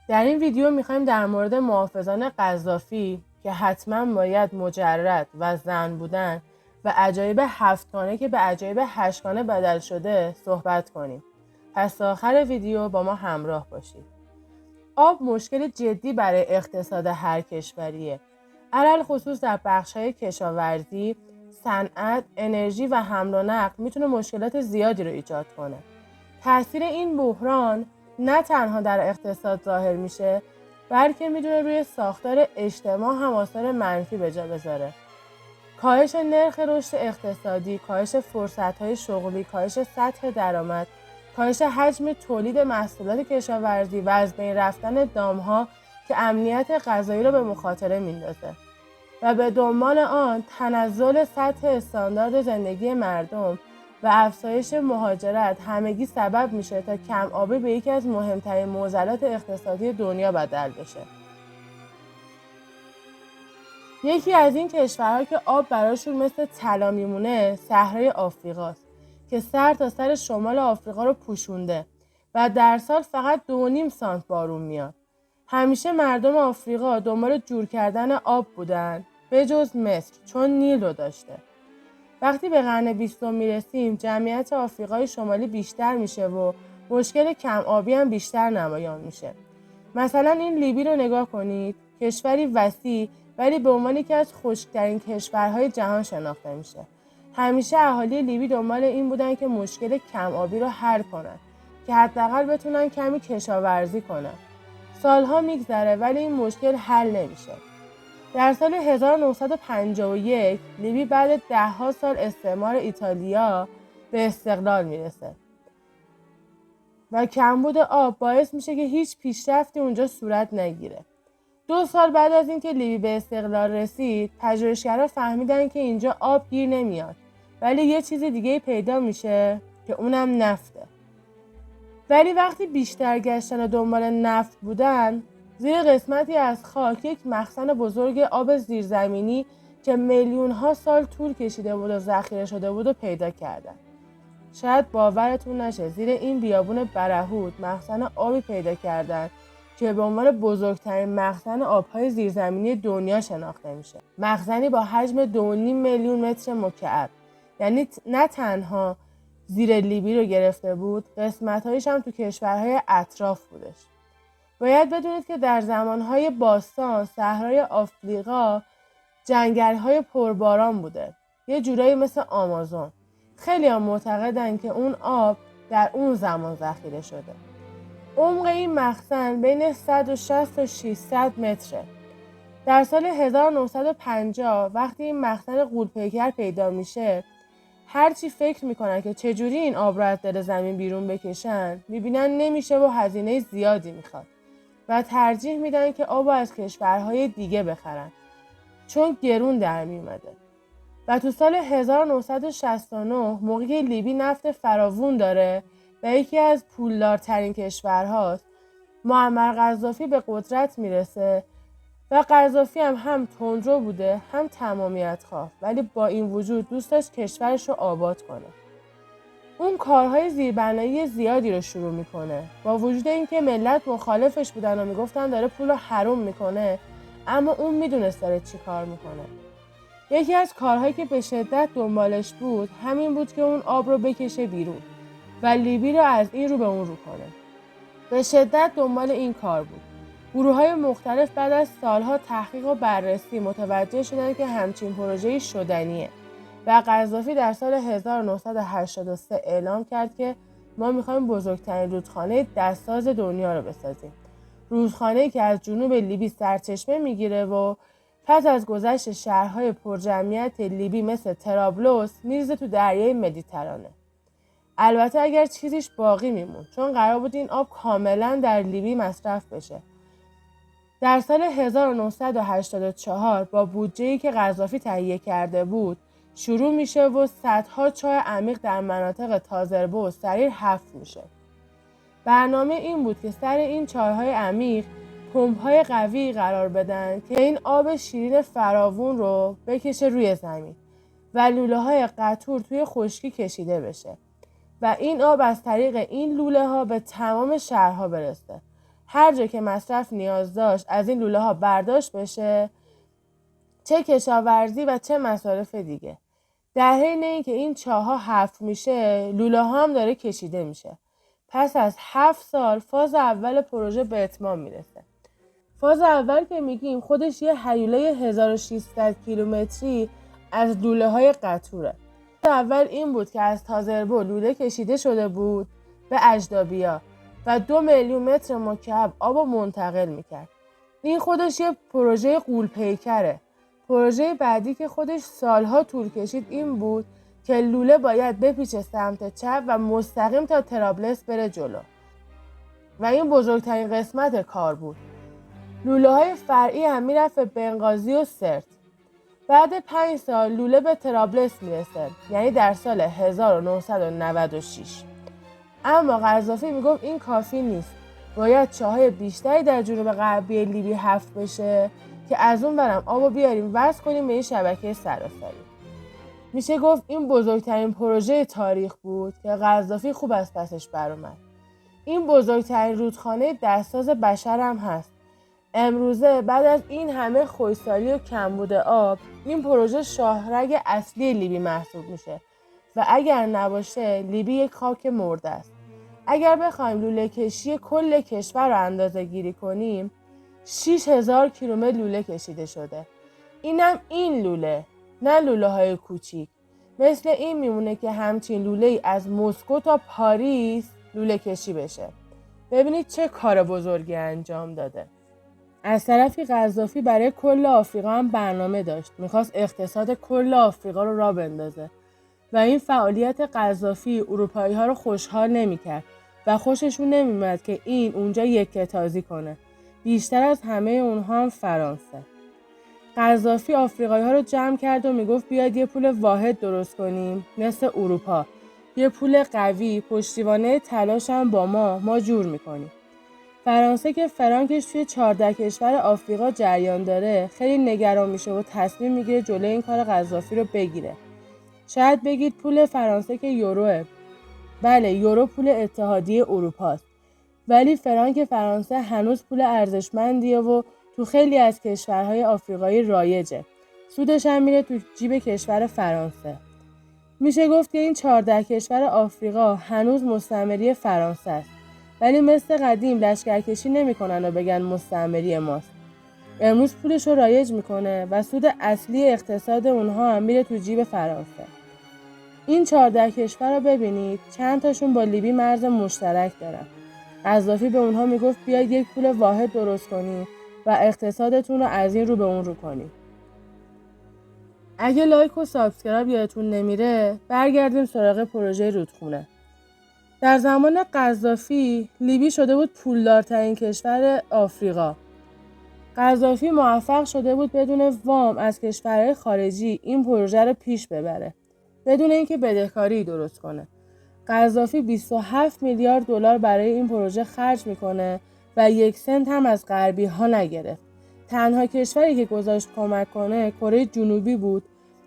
در این ویدیو میخوایم در مورد محافظان قذافی که حتما باید مجرد و زن بودن و عجایب 7گانه که به عجایب 8گانه بدل شده صحبت کنیم. پس تا آخر ویدیو با ما همراه باشید. آب مشکل جدی برای اقتصاد هر کشوریه. علل خصوص در بخش‌های کشاورزی، صنعت، انرژی و حمل و نقل میتونه مشکلات زیادی رو ایجاد کنه. تاثیر این بحران نه تنها در اقتصاد ظاهر میشه، بلکه میتونه روی ساختار اجتماع هم آثار منفی به جا بذاره. کاهش نرخ رشد اقتصادی، کاهش فرصت‌های شغلی، کاهش سطح درآمد، کاهش حجم تولید محصولات کشاورزی و از بین رفتن دام‌ها که امنیت غذایی را به مخاطره میندازه و به دنبال آن تنزل سطح استاندارد زندگی مردم و افزایش مهاجرت همگی سبب میشه تا کم آبی به یکی از مهمترین معضلات اقتصادی دنیا بدل بشه. یکی از این کشورها که آب براشون مثل طلا میمونه صحرای آفریقاست که سر تا سر شمال آفریقا رو پوشونده و در سال فقط 2.5 سانت بارون میاد. همیشه مردم آفریقا دنبال جور کردن آب بودن به جز مصر چون نیل رو داشته. وقتی به قرن 20 میرسیم جمعیت آفریقای شمالی بیشتر میشه و مشکل کم آبی هم بیشتر نمایان میشه. مثلا این لیبی رو نگاه کنید، کشوری وسیع ولی به عنوان یکی از خشک‌ترین کشورهای جهان شناخته میشه. همیشه اهالی لیبی دنبال این بودن که مشکل کم آبی رو حل کنن که حداقل بتونن کمی کشاورزی کنن. سالها میگذره ولی این مشکل حل نمیشه. در سال 1951 لیبی بعد 10 سال استعمار ایتالیا به استقلال میرسه و کمبود آب باعث میشه که هیچ پیشرفتی اونجا صورت نگیره. 2 سال بعد از اینکه لیبی به استقلال رسید، پژوهشگرا فهمیدن که اینجا آب گیر نمیاد، ولی یه چیز دیگه پیدا میشه که اونم نفته. ولی وقتی بیشتر گشتن و دنبال نفت بودن، زیر قسمتی از خاک یک مخزن بزرگ آب زیرزمینی که میلیون‌ها سال طول کشیده بود و ذخیره شده بود و پیدا کردن. شاید باورتون نشه زیر این بیابون برهوت مخزن آبی پیدا کردن که به عنوان بزرگترین مخزن آبهای زیرزمینی دنیا شناخته میشه. مخزنی با حجم 2.5 میلیون متر مکعب. یعنی نه تنها زیر لیبی رو گرفته بود، قسمت‌هایش هم تو کشورهای اطراف بودش. باید بدونید که در زمانهای باستان صحرای آفریقا جنگل‌های پرباران بوده. یه جورایی مثل آمازون. خیلی هم معتقدن که اون آب در اون زمان ذخیره شده. عمق این مخزن بین 160 تا 600 متره. در سال 1950 وقتی این مخزن غول‌پیکر پیدا میشه، هرچی فکر میکنن که چجوری این آب رو از دل زمین بیرون بکشن، میبینن نمیشه و هزینه زیادی میخواد و ترجیح میدن که آب رو از کشورهای دیگه بخرن چون گرون در میومده. و تو سال 1969 موقعی لیبی نفت فراوون داره و یکی از پولدارترین کشورهاست، معمر قذافی به قدرت میرسه و قذافی هم تندرو بوده هم تمامیت خواه، ولی با این وجود دوست داشت کشورش رو آباد کنه. اون کارهای زیربنایی زیادی رو شروع میکنه. با وجود اینکه ملت مخالفش بودن و میگفتن داره پول رو حروم میکنه، اما اون میدونست داره چی کار میکنه. یکی از کارهایی که به شدت دنبالش بود همین بود که اون آب رو بکشه بیرون و لیبی رو از این رو به اون رو کنه. به شدت دنبال این کار بود. گروه‌های مختلف بعد از سالها تحقیق و بررسی متوجه شدن که همچین پروژه‌ای شدنیه و قذافی در سال 1983 اعلام کرد که ما می‌خوایم بزرگترین رودخانه دستساز دنیا رو بسازیم. رودخانه‌ای که از جنوب لیبی سرچشمه میگیره و پس از گذشت شهرهای پرجمعیت لیبی مثل طرابلس میریزه تو دریای مدیترانه. البته اگر چیزیش باقی میمون چون قرار بود این آب کاملا در لیبی مصرف بشه. در سال 1984 با بودجه‌ای که قذافی تهیه کرده بود شروع میشه و صدها چاه عمیق در مناطق تازربو و سریر حفر میشه. برنامه این بود که سر این چاه‌های عمیق پمپ‌های قوی قرار بدن که این آب شیرین فراوون رو بکشه روی زمین و لوله‌های قطور توی خشکی کشیده بشه و این آب از طریق این لوله‌ها به تمام شهرها برسه هر جا که مصرف نیاز داشت از این لوله ها برداشت بشه، چه کشاورزی و چه مصارف دیگه. در حین اینکه این چاه‌ها حفر میشه، لوله ها هم داره کشیده میشه. پس از 7 سال فاز اول پروژه به اتمام میرسه. فاز اول که میگیم خودش یه هیوله 1600 کیلومتری از لوله های قطوره. فاز اول این بود که از تازربو لوله کشیده شده بود به اجدابیا و 2 میلیون متر مکعب آب رو منتقل میکرد. این خودش یه پروژه غول‌پیکره. پروژه بعدی که خودش سالها طول کشید این بود که لوله باید بپیچه سمت چپ و مستقیم تا طرابلس بره جلو و این بزرگترین قسمت کار بود. لوله های فرعی هم میرفت به بنغازی و سرت. بعد 5 سال لوله به طرابلس میرسه، یعنی در سال 1996. اما قذافی میگفت این کافی نیست، باید چاهای بیشتری در جنوب غربی لیبی حفر بشه که از اون برم آبو بیاریم وصل کنیم به این شبکه سراسری. میشه گفت این بزرگترین پروژه تاریخ بود که قذافی خوب از پسش برآمد. این بزرگترین رودخانه دستساز بشر هم هست. امروزه بعد از این همه خشکسالی و کمبود آب، این پروژه شاهرگ اصلی لیبی محسوب میشه و اگر نباشه لیبی یک خاک مرده است. اگر بخوایم لوله کشی کل کشور رو اندازه گیری کنیم، 6000 کیلومتر لوله کشیده شده. اینم این لوله، نه لوله های کوچیک. مثل این میمونه که همچین لوله ای از مسکو تا پاریس لوله کشی بشه. ببینید چه کار بزرگی انجام داده. از طرفی قذافی برای کل آفریقا هم برنامه داشت. میخواست اقتصاد کل آفریقا رو راه بندازه و این فعالیت قذافی اروپایی ها رو خوشحال نمیکرد و خوششون نمیومد که این اونجا یکه‌تازی کنه. بیشتر از همه اونها هم فرانسه. قذافی آفریقایی ها رو جمع کرد و میگفت بیاید یه پول واحد درست کنیم مثل اروپا. یه پول قوی، پشتیبانه تلاش هم با ما جور میکنیم. فرانسه که فرانکش توی 14 کشور آفریقا جریان داره خیلی نگران میشه و تصمیم میگیره جلوی این کار قذافی رو بگیره. شاید بگید پول فرانسه که یوروه. بله، یورو پول اتحادیه اروپاست. ولی فرانک فرانسه هنوز پول ارزشمندیه و تو خیلی از کشورهای آفریقایی رایجه. سودش هم میره تو جیب کشور فرانسه. میشه گفت که این 14 کشور آفریقا هنوز مستعمری فرانسه است. ولی مثل قدیم لشکرکشی نمی‌کنن و بگن مستعمری ماست. امروز پولش رو رایج میکنه و سود اصلی اقتصاد اونها هم میره تو جیب فرانسه. این 14 کشور رو ببینید چند تاشون با لیبی مرز مشترک دارن. قذافی به اونها میگفت بیاید یک پول واحد درست کنید و اقتصادتون رو از این رو به اون رو کنید. اگه لایک و سابسکرایب یادتون نمیره برگردیم سراغ پروژه رودخونه. در زمان قذافی لیبی شده بود پولدارترین کشور آفریقا. قذافی موفق شده بود بدون وام از کشورهای خارجی این پروژه رو پیش ببره بدون اینکه بدهکاری درست کنه. قذافی 27 میلیارد دلار برای این پروژه خرج میکنه و 1 سنت هم از غربی ها نگرفت. تنها کشوری که گذاشت کمک کنه کره جنوبی بود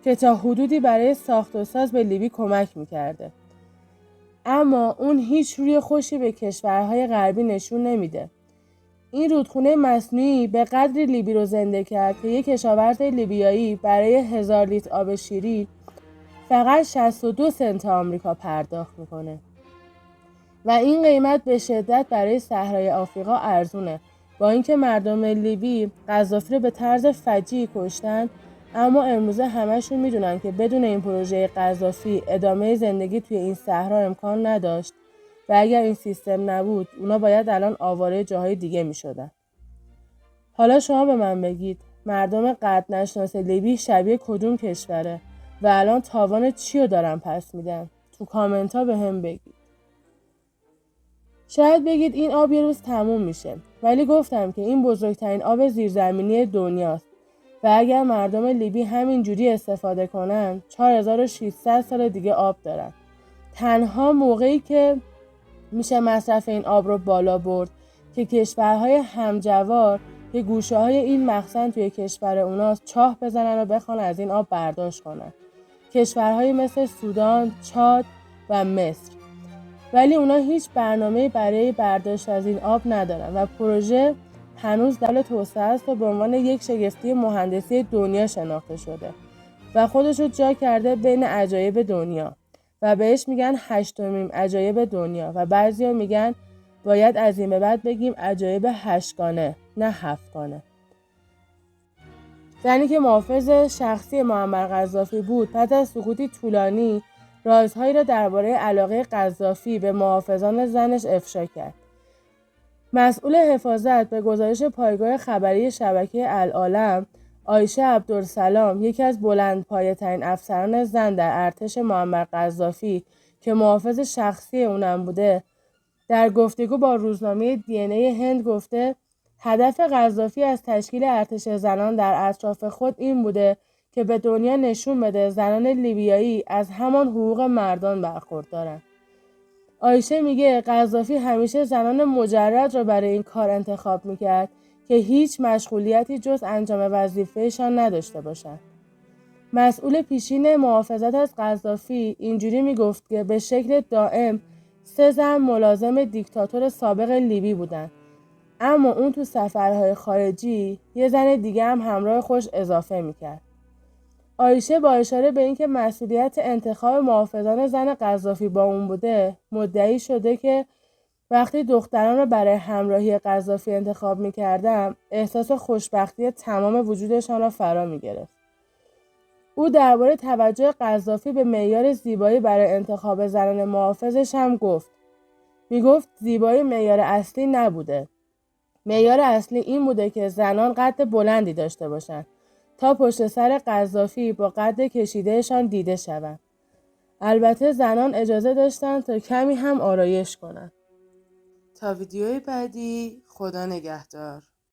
که تا حدودی برای ساخت و ساز به لیبی کمک میکرده. اما اون هیچ روی خوشی به کشورهای غربی نشون نمیده. این رودخونه مصنوعی به قدری لیبی رو زنده کرد که یک کشاورز لیبیایی برای 1000 لیتر آب شیرین فقط 62 سنت آمریکا پرداخت میکنه و این قیمت به شدت برای صحرای آفریقا ارزونه. با اینکه مردم لیبی قذافی رو به طرز فجیعی کشتن، اما امروزه همشون میدونن که بدون این پروژه قذافی ادامه زندگی توی این صحرا امکان نداشت و اگر این سیستم نبود اونا باید الان آواره جاهای دیگه میشدن. حالا شما به من بگید مردم قد نشناس لیبی شبیه کدوم کشوره و الان تاوان چی رو دارن پس میدن؟ تو کامنت ها به هم بگید. شاید بگید این آب یه روز تموم میشه، ولی گفتم که این بزرگترین آب زیرزمینی دنیاست و اگر مردم لیبی همین جوری استفاده کنن 4600 سال دیگه آب دارن. تنها موقعی که میشه مصرف این آب رو بالا برد که کشورهای همجوار که گوشه های این مخزن توی کشور اوناست چاه بزنن و بخوان از این آب برداشت کنن. کشورهای مثل سودان، چاد و مصر. ولی اونا هیچ برنامه‌ای برای برداشت از این آب ندارن و پروژه هنوز در توسعه است و به عنوان یک شگفتی مهندسی دنیا شناخته شده و خودش رو جا کرده بین عجایب دنیا و بهش میگن 8مین عجایب دنیا و بعضیا میگن باید از این به بعد بگیم عجایب 8گانه نه 7گانه. زنی که محافظ شخصی معمر قذافی بود پس از سکوتی طولانی رازهایی را درباره علاقه قذافی به محافظان زنش افشا کرد. مسئول حفاظت به گزارش پایگاه خبری شبکه العالم عایشه عبدالسلام، یکی از بلندپایه‌ترین افسران زن در ارتش معمر قذافی که محافظ شخصی اونم بوده، در گفتگو با روزنامه DNA هند گفته هدف قذافی از تشکیل ارتش زنان در اطراف خود این بوده که به دنیا نشون بده زنان لیبیایی از همان حقوق مردان برخوردارن. عایشه میگه قذافی همیشه زنان مجرد را برای این کار انتخاب میکرد که هیچ مشغولیتی جز انجام وظیفهشان نداشته باشند. مسئول پیشین محافظت از قذافی اینجوری میگفت که به شکل دائم 3 زن ملازم دیکتاتور سابق لیبی بودن، اما اون تو سفرهای خارجی یه زن دیگه هم همراه خودش اضافه میکرد. عایشه با اشاره به اینکه مسئولیت انتخاب محافظان زن قذافی با اون بوده مدعی شده که وقتی دختران رو برای همراهی قذافی انتخاب میکردم احساس خوشبختی تمام وجودشان را فرا میگرفت. او درباره توجه قذافی به معیار زیبایی برای انتخاب زنان محافظش هم گفت. میگفت زیبایی معیار اصلی نبوده. معیار اصلی این بوده که زنان قد بلندی داشته باشند تا پشت سر قذافی با قد کشیدهشان دیده شوند. البته زنان اجازه داشتند تا کمی هم آرایش کنند. تا ویدیوی بعدی، خدا نگهدار.